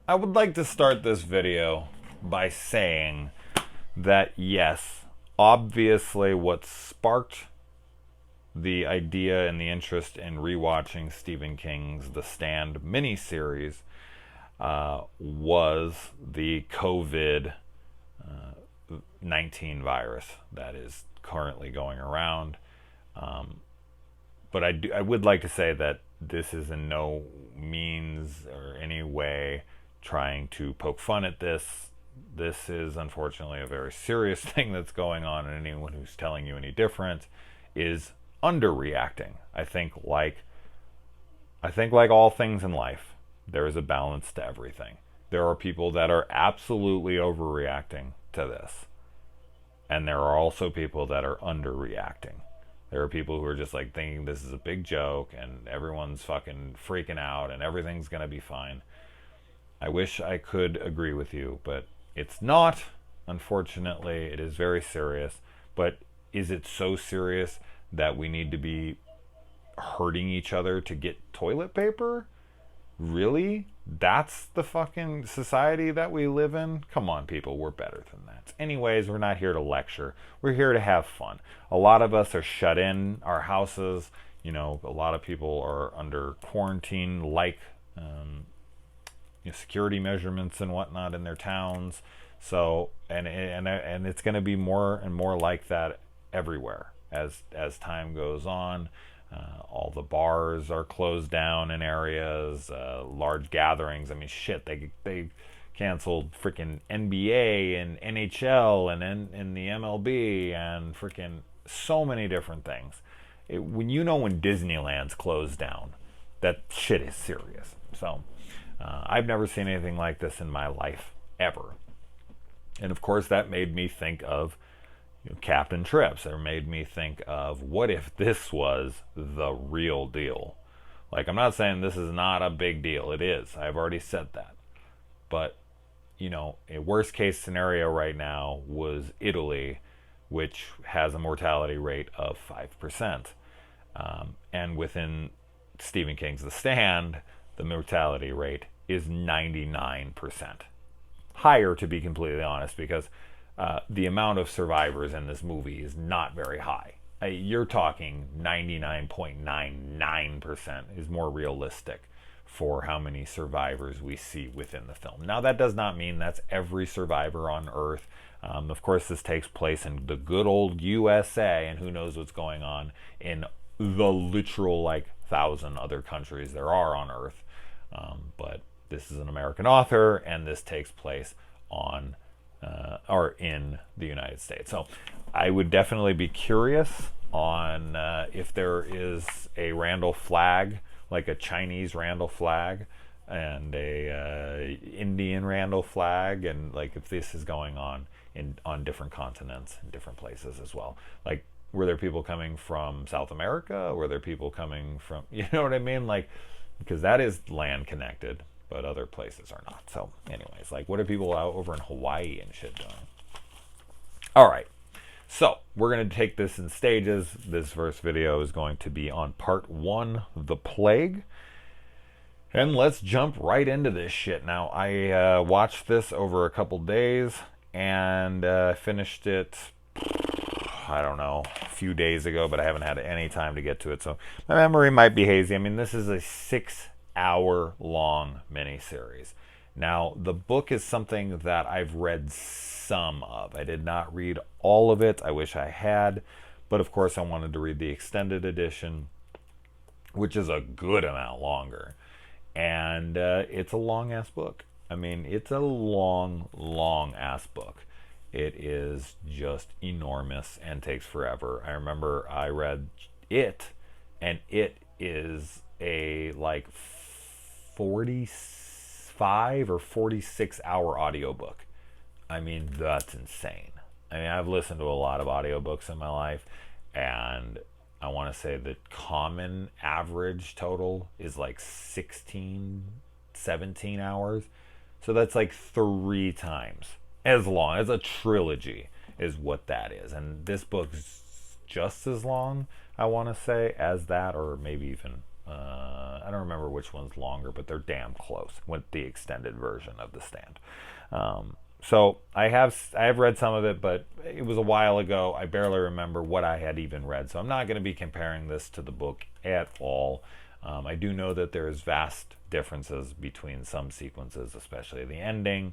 I would like to start this video by saying that yes, obviously what sparked the idea and the interest in rewatching Stephen King's The Stand miniseries was the COVID 19 virus that is currently going around. But I would like to say that this is in no means or any way trying to poke fun at this. This is unfortunately a very serious thing that's going on, and anyone who's telling you any different is underreacting. I think like all things in life, there is a balance to everything. There are people that are absolutely overreacting to this, and there are also people that are underreacting. There are people who are just like thinking this is a big joke and everyone's fucking freaking out and everything's gonna be fine. I wish I could agree with you, but it's not. Unfortunately, it is very serious. But is it so serious that we need to be hurting each other to get toilet paper? Really? That's the fucking society that we live in? Come on, people, we're better than that. Anyways, we're not here to lecture. We're here to have fun. A lot of us are shut in our houses. You know, a lot of people are under quarantine, like security measurements and whatnot in their towns. So, and it's going to be more and more like that everywhere as time goes on. All the bars are closed down in areas, large gatherings. I mean, shit, they canceled freaking NBA and NHL and the MLB and freaking so many different things. When Disneyland's closed down, that shit is serious. So I've never seen anything like this in my life, ever. And of course, that made me think of Captain Trips. It made me think of, what if this was the real deal? Like, I'm not saying this is not a big deal. It is. I've already said that. But, a worst case scenario right now was Italy, which has a mortality rate of 5%. And within Stephen King's The Stand, the mortality rate is 99%. Higher, to be completely honest, because the amount of survivors in this movie is not very high. You're talking 99.99% is more realistic for how many survivors we see within the film. Now, that does not mean that's every survivor on Earth. Of course, this takes place in the good old USA, and who knows what's going on in the literal 1,000 other countries there are on Earth. But this is an American author, and this takes place on or in the United States. So I would definitely be curious on if there is a Randall flag, like a Chinese Randall flag and a Indian Randall flag, and if this is going on different continents and different places as well. Were there people coming from South America? Were there people coming from, you know what I mean? Because that is land connected, but other places are not. So anyways, what are people out over in Hawaii and shit doing? All right. So we're going to take this in stages. This first video is going to be on part 1, The Plague. And let's jump right into this shit. Now, I watched this over a couple days and finished it, I don't know, a few days ago, but I haven't had any time to get to it. So my memory might be hazy. I mean, this is a 6-hour-long miniseries. Now, the book is something that I've read some of. I did not read all of it. I wish I had. But, of course, I wanted to read the extended edition, which is a good amount longer. And it's a long-ass book. I mean, it's a long-ass book. It is just enormous and takes forever. I remember I read it, and it is a 45 or 46 hour audiobook. I mean, that's insane. I mean, I've listened to a lot of audiobooks in my life, and I want to say the common average total is 16, 17 hours. So that's 3 times as long as a trilogy is what that is. And this book's just as long, I want to say, as that, or maybe even I don't remember which one's longer, but they're damn close with the extended version of The Stand. So I have read some of it, but it was a while ago. I barely remember what I had even read, so I'm not going to be comparing this to the book at all. I do know that there's vast differences between some sequences, especially the ending,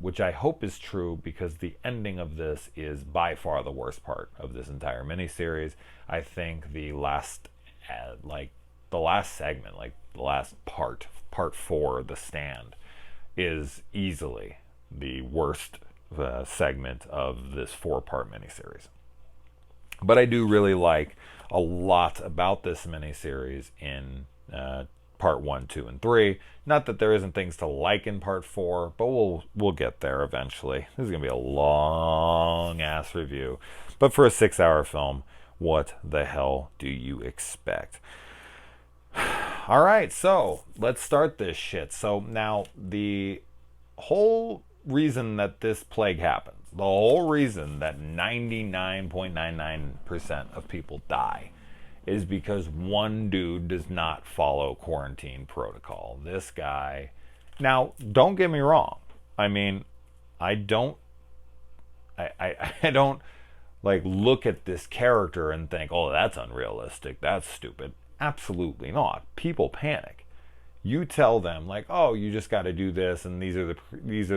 which I hope is true, because the ending of this is by far the worst part of this entire miniseries. I think the last segment, like the last part 4, The Stand, is easily the worst segment of this 4-part miniseries. But I do really like a lot about this miniseries in part 1, 2, and 3. Not that there isn't things to like in part 4, but we'll get there eventually. This is gonna be a long ass review, but for a 6-hour film, what the hell do you expect? All right, so let's start this shit. So now the whole reason that this plague happens, the whole reason that 99.99% of people die, is because one dude does not follow quarantine protocol. This guy, now don't get me wrong, I mean, I don't like look at this character and think, oh, that's unrealistic, that's stupid. Absolutely not. People panic. You tell them, like, oh, you just got to do this, and these are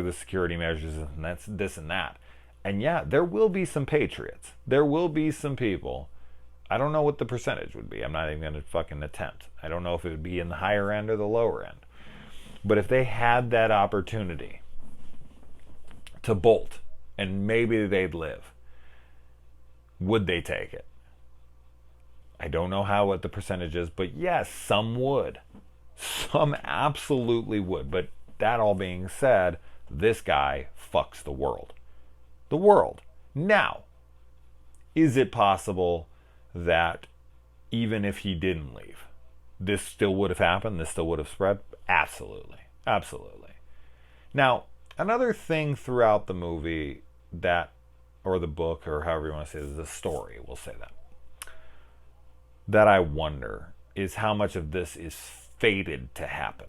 the security measures, and that's this and that. And yeah, there will be some patriots. There will be some people. I don't know what the percentage would be. I'm not even going to fucking attempt. I don't know if it would be in the higher end or the lower end. But if they had that opportunity to bolt, and maybe they'd live, would they take it? I don't know what the percentage is, but yes, some would. Some absolutely would. But that all being said, this guy fucks the world. The world. Now, is it possible that even if he didn't leave, this still would have happened? This still would have spread? Absolutely. Absolutely. Now, another thing throughout the movie that, or the book, or however you want to say it, is the story, we'll say that I wonder is how much of this is fated to happen.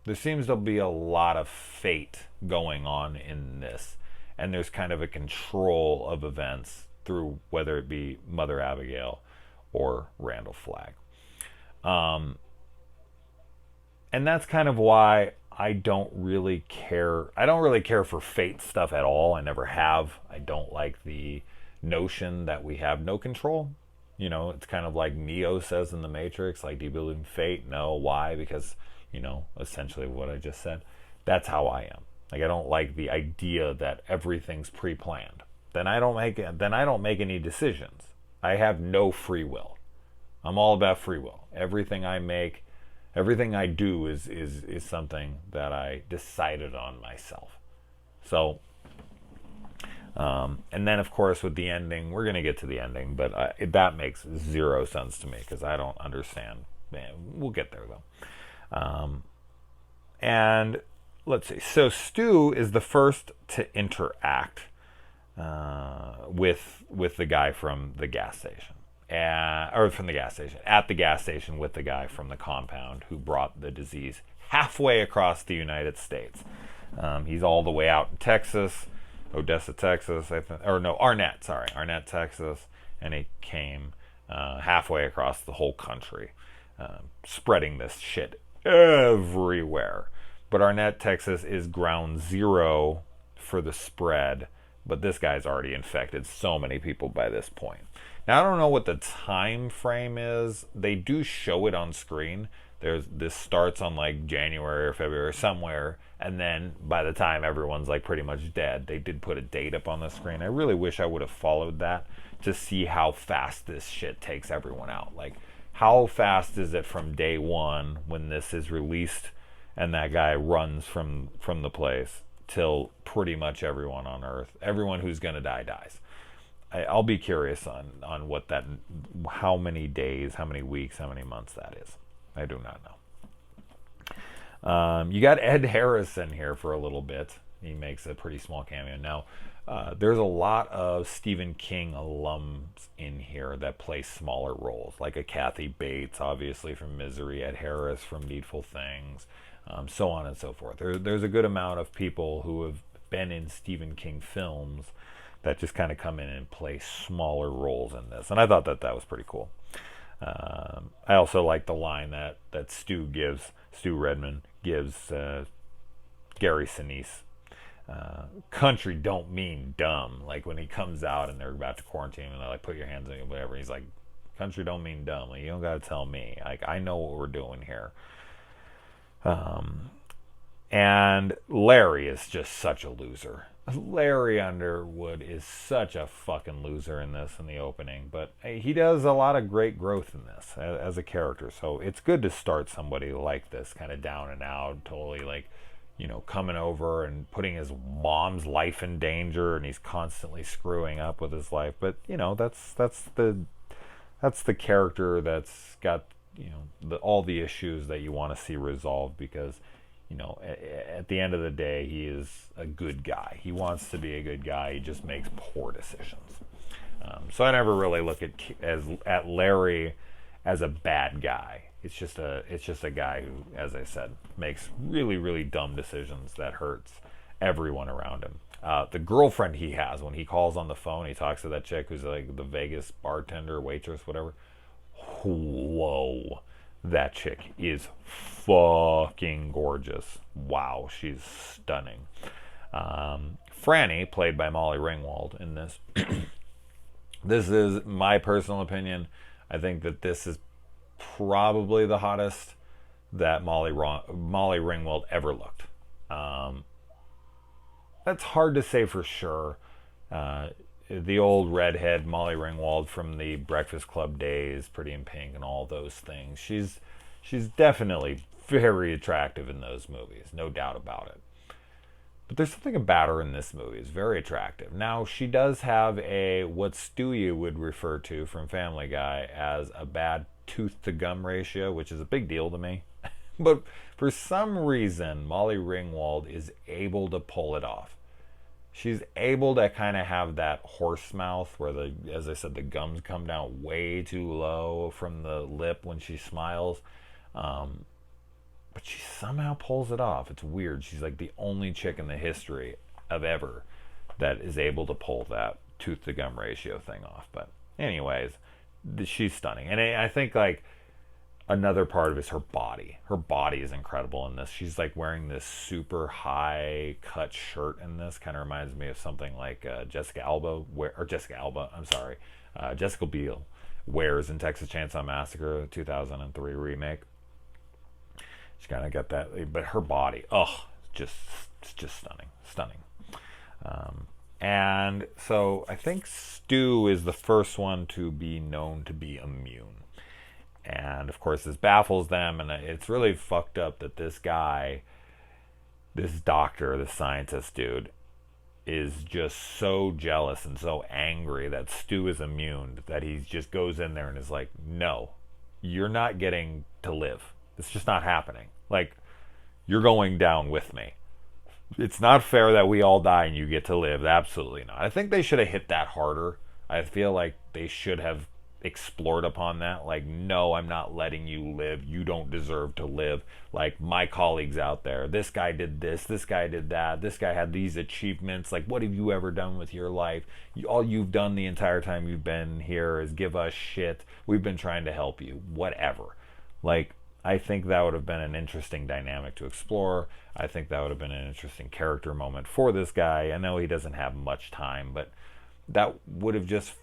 There seems to be a lot of fate going on in this, and there's kind of a control of events through whether it be Mother Abigail or Randall Flagg. And that's kind of why I don't really care. I don't really care for fate stuff at all. I never have. I don't like the notion that we have no control. You know, it's kind of like Neo says in The Matrix, like, do you believe in fate? No. Why? Because, you know, essentially what I just said. That's how I am. Like, I don't like the idea that everything's pre-planned. Then I don't make any decisions. I have no free will. I'm all about free will. Everything I make, everything I do is something that I decided on myself. So, and then, of course, with the ending, we're going to get to the ending, but that makes zero sense to me because I don't understand. Man, we'll get there, though. And let's see. So Stu is the first to interact with the guy from the gas station. Or from the gas station. At the gas station with the guy from the compound who brought the disease halfway across the United States. He's all the way out in Texas. Odessa, Texas, Arnett, Texas, and he came halfway across the whole country, spreading this shit everywhere. But Arnett, Texas is ground zero for the spread, but this guy's already infected so many people by this point. Now, I don't know what the time frame is. They do show it on screen. This starts on like January or February or somewhere, and then by the time everyone's like pretty much dead, they did put a date up on the screen. I really wish I would have followed that to see how fast this shit takes everyone out. Like, how fast is it from day one when this is released and that guy runs from the place till pretty much everyone on Earth, everyone who's gonna die dies. I'll be curious on what that, how many days, how many weeks, how many months that is. I do not know. You got Ed Harris in here for a little bit. He makes a pretty small cameo. Now, There's a lot of Stephen King alums in here that play smaller roles, like a Kathy Bates, obviously from Misery, Ed Harris from Needful Things, so on and so forth. There's a good amount of people who have been in Stephen King films that just kind of come in and play smaller roles in this, and I thought that that was pretty cool. I also like the line that Stu Redman gives Gary Sinise. Country don't mean dumb. Like when he comes out and they're about to quarantine and they're like, put your hands on you, whatever. He's like, country don't mean dumb. Like, you don't got to tell me. Like, I know what we're doing here. And Larry is just such a loser. Larry Underwood is such a fucking loser in this, in the opening, but he does a lot of great growth in this as a character. So it's good to start somebody like this, kind of down and out, totally like, you know, coming over and putting his mom's life in danger, and he's constantly screwing up with his life. But you know, that's the character that's got, you know, all the issues that you want to see resolved, because, you know, at the end of the day, he is a good guy. He wants to be a good guy. He just makes poor decisions. So I never really look at Larry as a bad guy. It's just a guy who, as I said, makes really, really dumb decisions that hurts everyone around him. The girlfriend he has, when he calls on the phone, he talks to that chick who's like the Vegas bartender, waitress, whatever. Whoa. That chick is fucking gorgeous. Wow, she's stunning. Franny, played by Molly Ringwald in this. This is my personal opinion. I think that this is probably the hottest that Molly Ringwald ever looked. That's hard to say for sure. The old redhead Molly Ringwald from the Breakfast Club days, Pretty in Pink and all those things. She's definitely very attractive in those movies, no doubt about it. But there's something about her in this movie. It's very attractive. Now, she does have what Stewie would refer to from Family Guy as a bad tooth-to-gum ratio, which is a big deal to me. But for some reason, Molly Ringwald is able to pull it off. She's able to kind of have that horse mouth where, as I said, the gums come down way too low from the lip when she smiles. But she somehow pulls it off. It's weird. She's like the only chick in the history of ever that is able to pull that tooth-to-gum ratio thing off. But anyways, she's stunning. And I think like another part of it is her body. Her body is incredible in this. She's like wearing this super high cut shirt in this. Kind of reminds me of something like Jessica Biel wears in Texas Chainsaw Massacre, 2003 remake. She kind of got that, but her body, it's just stunning. And so I think Stu is the first one to be known to be immune. And of course this baffles them, and it's really fucked up that this guy, this doctor, this scientist dude, is just so jealous and so angry that Stu is immune that he just goes in there and is like, no, you're not getting to live. It's just not happening. Like, you're going down with me. It's not fair that we all die and you get to live. Absolutely not. I think they should have hit that harder. I feel like they should have explored upon that. Like, no, I'm not letting you live. You don't deserve to live. Like, my colleagues out there, this guy did this guy did that, this guy had these achievements. Like, what have you ever done with your life? All you've done the entire time you've been here is give us shit. We've been trying to help you. Whatever. Like, I think that would have been an interesting dynamic to explore. I think that would have been an interesting character moment for this guy. I know he doesn't have much time, but that would have just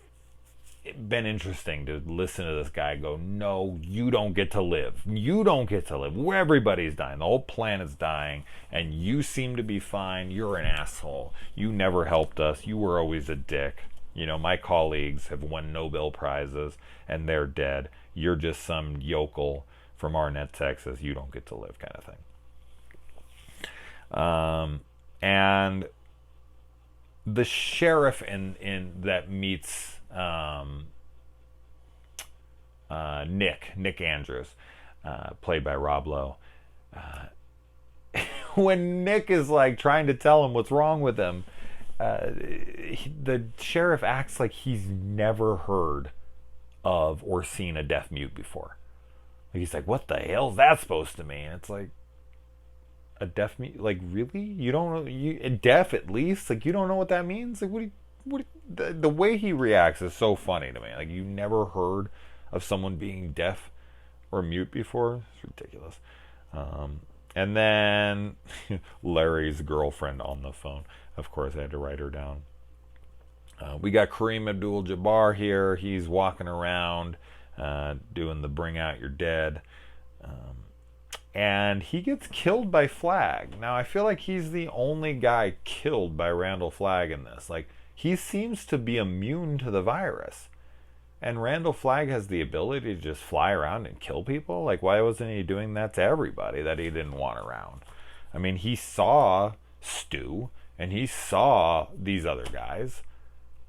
been interesting to listen to this guy go, no, you don't get to live. You don't get to live. Everybody's dying. The whole planet's dying, and you seem to be fine. You're an asshole. You never helped us. You were always a dick. You know, my colleagues have won Nobel Prizes, and they're dead. You're just some yokel from Arnett, Texas. You don't get to live, kind of thing. And the sheriff in that meets Nick Andrews, played by Rob Lowe. When Nick is like trying to tell him what's wrong with him, the sheriff acts like he's never heard of or seen a deaf mute before. Like, he's like, what the hell's that supposed to mean? It's like, a deaf mute? Like, really? You don't know? Deaf at least? Like, you don't know what that means? Like, the way he reacts is so funny to me. Like, you never heard of someone being deaf or mute before? It's ridiculous. And then Larry's girlfriend on the phone. Of course, I had to write her down. We got Kareem Abdul-Jabbar here. He's walking around doing the Bring Out Your Dead. And he gets killed by Flag. Now, I feel like he's the only guy killed by Randall Flagg in this. Like, he seems to be immune to the virus. And Randall Flagg has the ability to just fly around and kill people? Like, why wasn't he doing that to everybody that he didn't want around? I mean, he saw Stu, and he saw these other guys.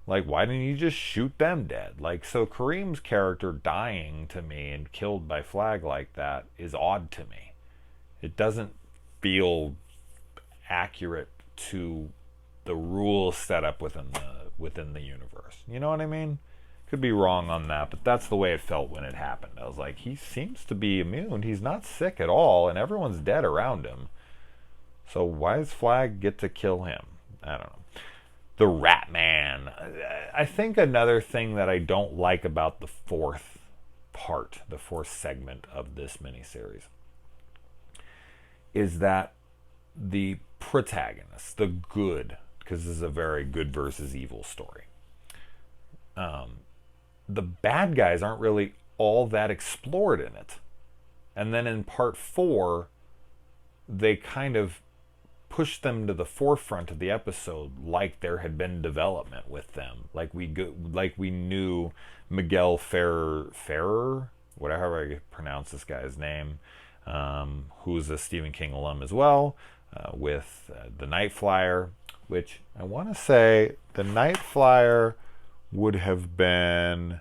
Like, why didn't he just shoot them dead? Like, so Kareem's character dying to me and killed by Flag like that is odd to me. It doesn't feel accurate to the rules set up within the universe. You know what I mean? Could be wrong on that, but that's the way it felt when it happened. I was like, he seems to be immune. He's not sick at all, and everyone's dead around him. So why does Flag get to kill him? I don't know. The Rat Man. I think another thing that I don't like about the fourth segment of this miniseries, is that the protagonist, the good, because this is a very good versus evil story, the bad guys aren't really all that explored in it. And then in part 4, they kind of push them to the forefront of the episode, like there had been development with them, like we knew Miguel Ferrer, whatever I pronounce this guy's name, who's a Stephen King alum as well, with the Night Flyer, which I want to say the Night Flyer would have been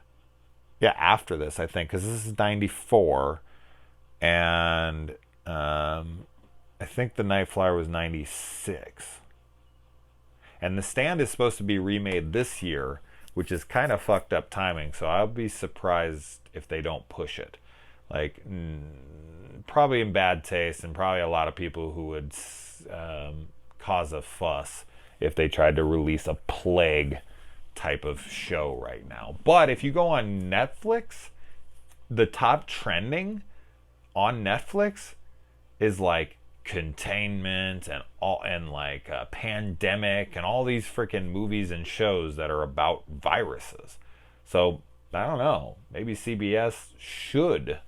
after this, I think, because this is 94, and I think the Night Flyer was 96. And The Stand is supposed to be remade this year, which is kind of fucked up timing, so I'll be surprised if they don't push it. Like, probably in bad taste, and probably a lot of people who would cause a fuss if they tried to release a Plague type of show right now. But if you go on Netflix, the top trending on Netflix is like Containment and like Pandemic and all these freaking movies and shows that are about viruses. So I don't know, maybe CBS should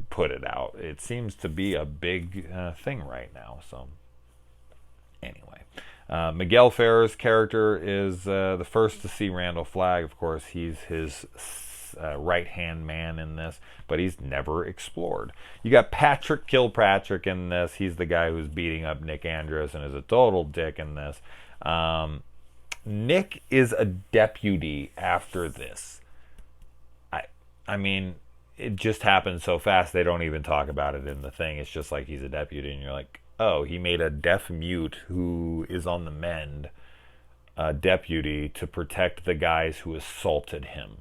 put it out. It seems to be a big thing right now. So anyway, Miguel Ferrer's character is the first to see Randall Flagg. Of course, he's his right-hand man in this, but he's never explored. You got Patrick Kilpatrick in this. He's the guy who's beating up Nick Andros and is a total dick in this. Nick is a deputy after this. I mean, it just happened so fast they don't even talk about it in the thing. It's just like he's a deputy, and you're like, oh, he made a deaf mute who is on the mend a deputy to protect the guys who assaulted him.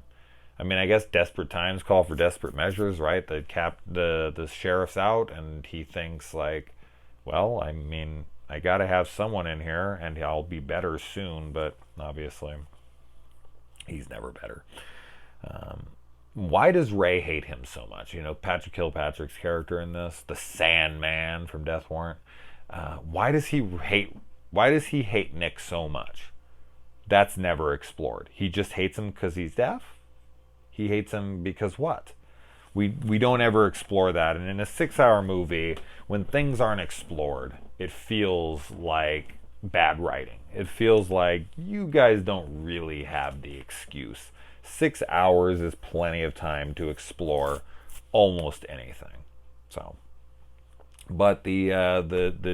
I mean, I guess desperate times call for desperate measures, right? The sheriff's out, and he thinks like, well, I mean, I got to have someone in here, and I'll be better soon. But obviously, he's never better. Why does Ray hate him so much? You know, Patrick Kilpatrick's character in this, the Sandman from Death Warrant. Why does he hate Nick so much? That's never explored. He just hates him because he's deaf? He hates him because what? We don't ever explore that. And in a 6-hour movie, when things aren't explored, it feels like bad writing. It feels like you guys don't really have the excuse. 6 hours is plenty of time to explore almost anything. So, but the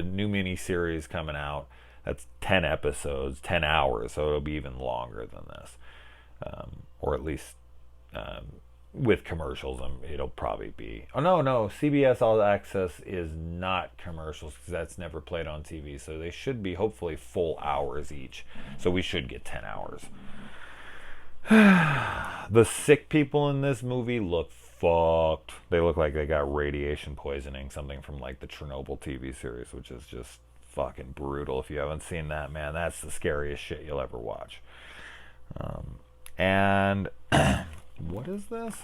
new miniseries coming out, that's 10 episodes, 10 hours, so it'll be even longer than this, or at least with commercials, it'll probably be. Oh no, CBS All Access is not commercials because that's never played on TV. So they should be hopefully full hours each. So we should get 10 hours. The sick people in this movie look fucked. They look like they got radiation poisoning, something from like the Chernobyl TV series, which is just fucking brutal. If you haven't seen that, man, that's the scariest shit you'll ever watch. And what is this?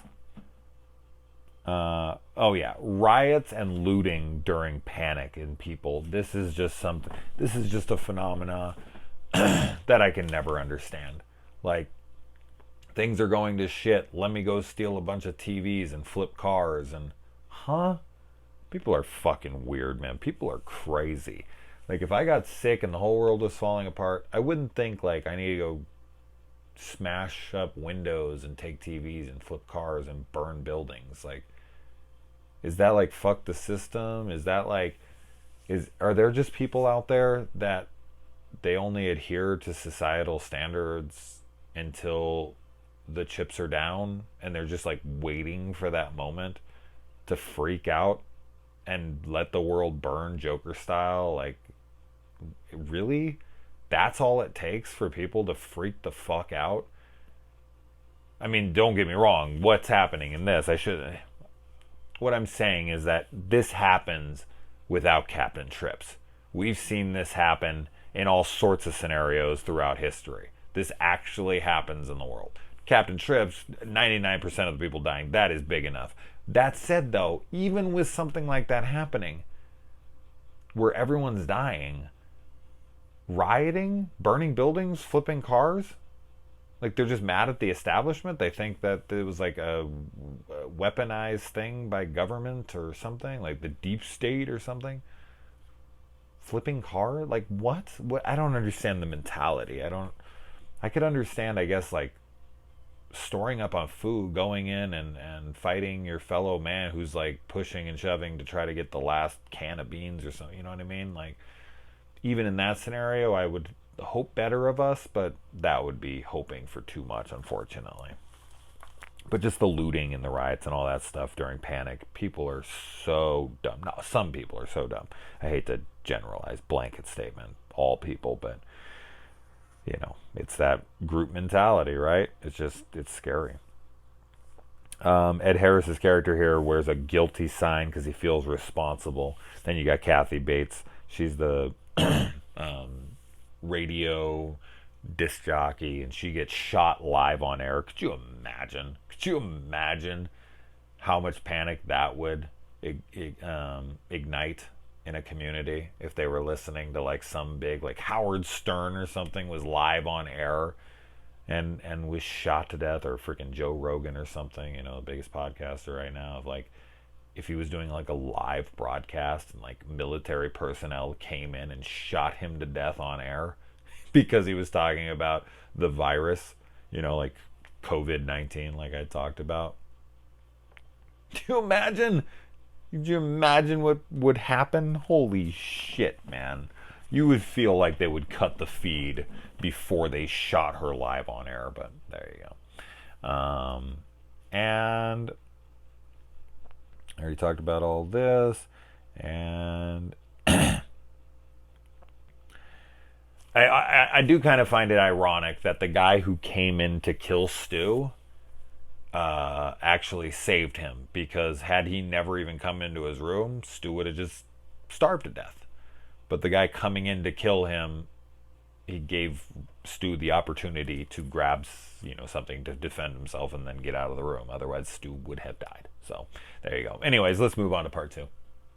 Oh yeah, riots and looting during panic in people. This is just something. This is just a phenomena that I can never understand. Like, things are going to shit. Let me go steal a bunch of TVs and flip cars and, people are fucking weird, man. People are crazy. Like, if I got sick and the whole world was falling apart, I wouldn't think like I need to go smash up windows and take TVs and flip cars and burn buildings. Like, is that like fuck the system? Is that like, are there just people out there that they only adhere to societal standards until the chips are down and they're just like waiting for that moment to freak out and let the world burn Joker style? Like, really? That's all it takes for people to freak the fuck out? I mean, don't get me wrong. What's happening in this? What I'm saying is that this happens without Captain Trips. We've seen this happen in all sorts of scenarios throughout history. This actually happens in the world. Captain Trips, 99% of the people dying, that is big enough. That said, though, even with something like that happening, where everyone's dying, rioting, burning buildings, flipping cars, like they're just mad at the establishment. They think that it was like a weaponized thing by government or something, like the deep state or something. Flipping car? Like, what? I don't understand the mentality. I could understand, I guess, like storing up on food, going in and fighting your fellow man who's like pushing and shoving to try to get the last can of beans or something. You know what I mean? Like, even in that scenario, I would hope better of us, but that would be hoping for too much, unfortunately. But just the looting and the riots and all that stuff during panic, people are so dumb. No, some people are so dumb. I hate to generalize, blanket statement, all people, but it's that group mentality, right? It's scary. Ed Harris's character here wears a guilty sign because he feels responsible. Then you got Kathy Bates. She's the radio disc jockey, and she gets shot live on air. Could you imagine how much panic that would ignite in a community if they were listening to like some big, like Howard Stern or something was live on air and was shot to death, or freaking Joe Rogan or something, the biggest podcaster right now, of like, if he was doing like a live broadcast and like military personnel came in and shot him to death on air because he was talking about the virus, like COVID-19, like I talked about. Do you imagine? Could you imagine what would happen? Holy shit, man. You would feel like they would cut the feed before they shot her live on air, but there you go. And I already talked about all this, and I do kind of find it ironic that the guy who came in to kill Stu actually saved him, because had he never even come into his room, Stu would have just starved to death. But the guy coming in to kill him, he gave Stu the opportunity to grab something to defend himself and then get out of the room. Otherwise, Stu would have died. So there you go. Anyways, let's move on to part 2.